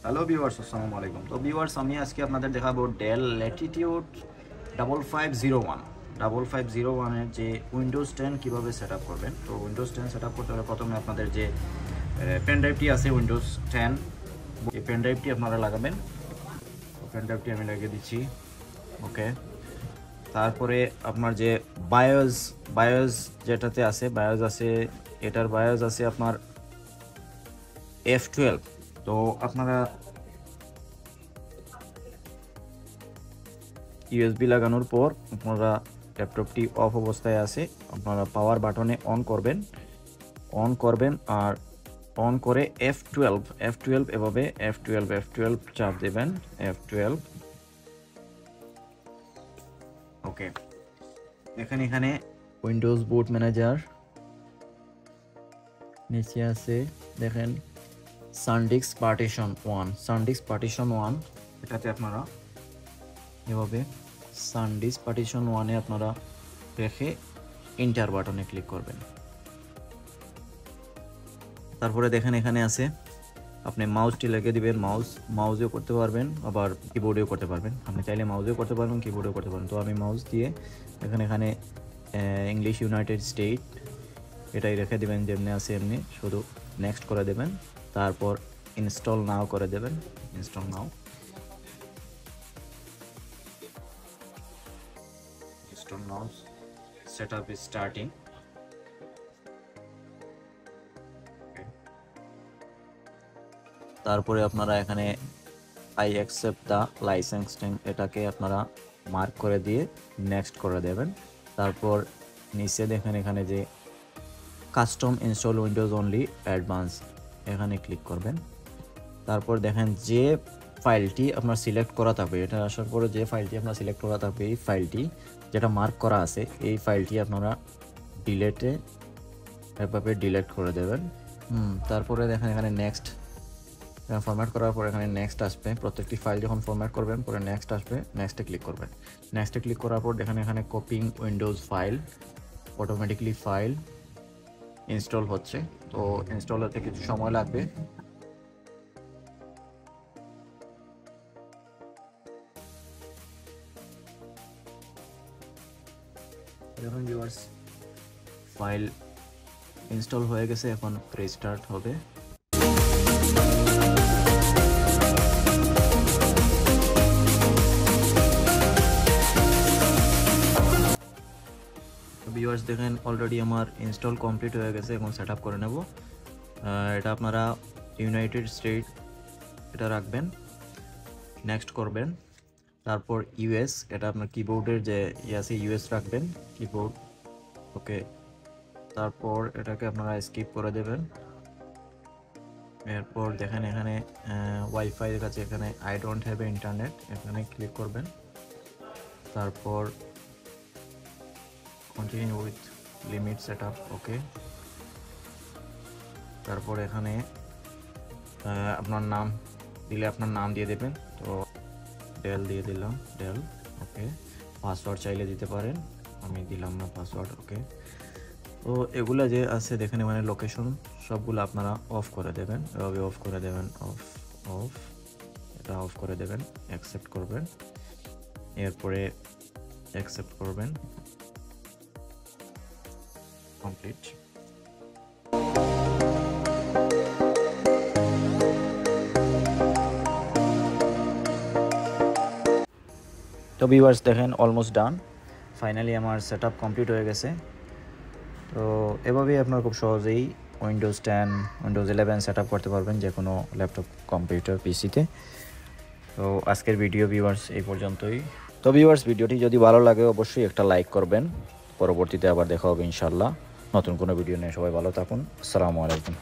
Hello viewers, আসসালামু আলাইকুম। তো ভিউয়ার্স, আমি আজকে আপনাদের দেখাবো ডেল ল্যাটিটিউড 5501 এর যে উইন্ডোজ 10 কীভাবে সেট আপ করবেন। তো উইন্ডোজ 10 সেট আপ করতে হলে প্রথমে আপনাদের যে পেন ড্রাইভটি আছে উইন্ডোজ 10, এই পেন ড্রাইভটি আপনারা লাগাবেন। পেন ড্রাইভটি আমি লাগিয়ে দিচ্ছি। ওকে, তারপরে আপনার যে বায়োস যেটাতে আছে বায়োস আছে, এটার বায়োস আছে আপনার F12। তো আপনারা ইউএসবি লাগানোর পর আপনারা ল্যাপটপটি অফ অবস্থায় আছে, আপনারা পাওয়ার বাটনে অন করবেন আর অন করে F12 এভাবে F12 চাপ দেবেন। F12 ওকে। এখানে উইন্ডোজ বুট ম্যানেজার নিচে আছে, দেখেন সানডিস্ক পার্টিশন 1, এটাতে আপনারা এভাবে সানডিস্ক পার্টিশন 1-এ আপনারা রেখে এন্টার বাটনে ক্লিক করবেন। তারপরে দেখেন এখানে আছে, আপনি মাউসটি লাগিয়ে দিবেন। মাউসেও করতে পারবেন, আবার কিবোর্ডেও করতে পারবেন। আপনি চাইলে মাউসেও করতে পারবেন, কিবোর্ডেও করতে পারবেন। তো আমি মাউস দিয়ে এখানে ইংলিশ ইউনাইটেড স্টেট এটাই রেখে দেবেন, যেমনি আছে এমনি, শুধু নেক্সট করে দেবেন। তারপর ইনস্টল নাও করে দেবেন। Install now setup is starting. তারপরে আপনারা এখানে আই অ্যাকসেপ্ট দ্য লাইসেন্সিং এটাকে আপনারা মার্ক করে দিয়ে নেক্সট করে দেবেন। তারপর নিচে দেখেন এখানে যে custom install Windows only advance, এখানে ক্লিক করবেন। তারপর দেখেন যে ফাইলটি আপনার সিলেক্ট করা থাকবে, এটা আসার পরে যে ফাইলটি আপনার সিলেক্ট করা থাকবে, এই ফাইলটি যেটা মার্ক করা আছে, এই ফাইলটি আপনারা এভাবে ডিলিট করে দেবেন। তারপরে দেখেন এখানে নেক্সট ফরম্যাট করার পর এখানে নেক্সট আসবে। প্রত্যেকটি ফাইল যখন ফরম্যাট করবেন পরে নেক্সট আসবে, নেক্সটে ক্লিক করবেন। নেক্সটে ক্লিক করার পর দেখেন এখানে copying windows file, automatically file install হচ্ছে। তো ইনস্টল হতে কিছু সময় লাগবে। যখন ভিউয়ার্স ফাইল ইনস্টল হয়ে গেছে, এখন রিস্টার্ট হবে। ভিউয়ার্স দেখেন অলরেডি আমার ইনস্টল কমপ্লিট হয়ে গেছে, এখন সেট আপ করে নেব। এটা আপনারা ইউনাইটেড স্টেট এটা রাখবেন, নেক্সট করবেন। তারপর ইউএস, এটা আপনার কিবোর্ডের যে আছে ইউএস রাখবেন, কিবোর্ড। ওকে, তারপর এটাকে আপনারা স্কিপ করে দেবেন। এরপর দেখেন এখানে ওয়াইফাই কাছে এখানে আই ডোন্ট হ্যাভ ইন্টারনেট, এখানে ক্লিক করবেন। তারপর continue with limit set up, okay. তারপর এখানে আপনার নাম দিলে আপনার নাম দিয়ে দেবেন। তো ডেল দিয়ে দিলাম, ডেল, ওকে। পাসওয়ার্ড চাইলে দিতে পারেন, আমি দিলাম না পাসওয়ার্ড, ওকে। তো এগুলো যে আছে দেখেন মানে লোকেশন সবগুলো আপনারা অফ করে দেবেন, এভাবে অফ করে দেবেন, অফ এটা অফ করে দেবেন, অ্যাকসেপ্ট করবেন। এরপরে অ্যাকসেপ্ট করবেন, কমপ্লিট। তো ভিউয়ার্স দেখেন অলমোস্ট ডান, ফাইনালি আমার সেট আপ কমপ্লিট হয়ে গেছে। তো এভাবেই আপনারা খুব সহজেই উইন্ডোজ 10, উইন্ডোজ 11 সেট আপ করতে পারবেন যে কোনো ল্যাপটপ, কম্পিউটার, পিসিতে। তো আজকের ভিডিও ভিউয়ার্স এই পর্যন্তই। তো ভিউয়ার্স ভিডিওটি যদি ভালো লাগে অবশ্যই একটা লাইক করবেন। পরবর্তীতে আবার দেখা হবে ইনশাল্লাহ নতুন কোনো ভিডিও নিয়ে। সবাই ভালো থাকুন, আসসালামু আলাইকুম।